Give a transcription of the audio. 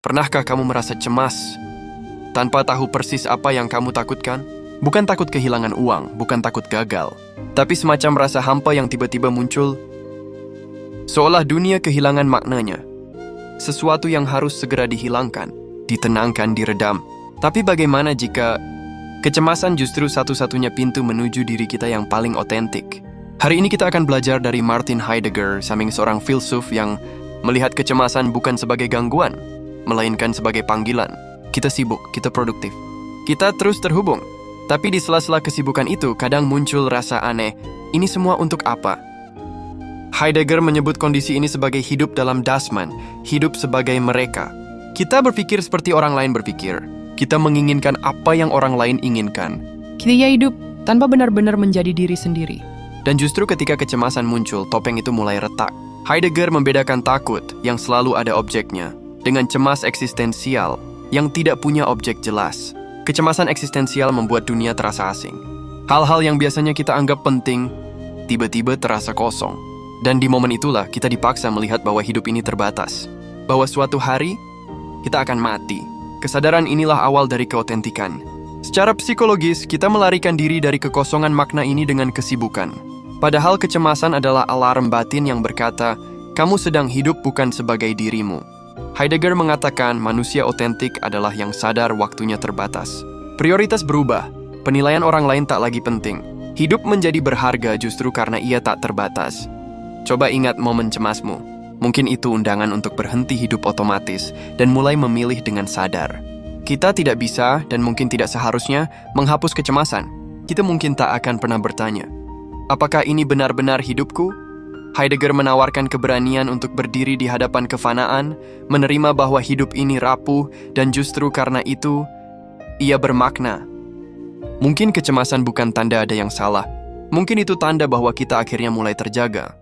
Pernahkah kamu merasa cemas tanpa tahu persis apa yang kamu takutkan? Bukan takut kehilangan uang, bukan takut gagal, tapi semacam rasa hampa yang tiba-tiba muncul, seolah dunia kehilangan maknanya. Sesuatu yang harus segera dihilangkan, ditenangkan, diredam. Tapi bagaimana jika kecemasan justru satu-satunya pintu menuju diri kita yang paling otentik? Hari ini kita akan belajar dari Martin Heidegger, seorang filsuf yang melihat kecemasan bukan sebagai gangguan, melainkan sebagai panggilan. Kita sibuk, kita produktif, kita terus terhubung. Tapi di sela-sela kesibukan itu, kadang muncul rasa aneh. Ini semua untuk apa? Heidegger menyebut kondisi ini sebagai hidup dalam dasman, hidup sebagai mereka. Kita berpikir seperti orang lain berpikir. Kita menginginkan apa yang orang lain inginkan. Kita hidup tanpa benar-benar menjadi diri sendiri. Dan justru ketika kecemasan muncul, topeng itu mulai retak. Heidegger membedakan takut yang selalu ada objeknya dengan cemas eksistensial yang tidak punya objek jelas. Kecemasan eksistensial membuat dunia terasa asing. Hal-hal yang biasanya kita anggap penting, tiba-tiba terasa kosong. Dan di momen itulah kita dipaksa melihat bahwa hidup ini terbatas. Bahwa suatu hari, kita akan mati. Kesadaran inilah awal dari keotentikan. Secara psikologis, kita melarikan diri dari kekosongan makna ini dengan kesibukan. Padahal kecemasan adalah alarm batin yang berkata, kamu sedang hidup bukan sebagai dirimu. Heidegger mengatakan manusia otentik adalah yang sadar waktunya terbatas. Prioritas berubah, penilaian orang lain tak lagi penting. Hidup menjadi berharga justru karena ia tak terbatas. Coba ingat momen cemasmu. Mungkin itu undangan untuk berhenti hidup otomatis dan mulai memilih dengan sadar. Kita tidak bisa dan mungkin tidak seharusnya menghapus kecemasan. Kita mungkin tak akan pernah bertanya, apakah ini benar-benar hidupku? Heidegger menawarkan keberanian untuk berdiri di hadapan kefanaan, menerima bahwa hidup ini rapuh, dan justru karena itu, ia bermakna. Mungkin kecemasan bukan tanda ada yang salah. Mungkin itu tanda bahwa kita akhirnya mulai terjaga.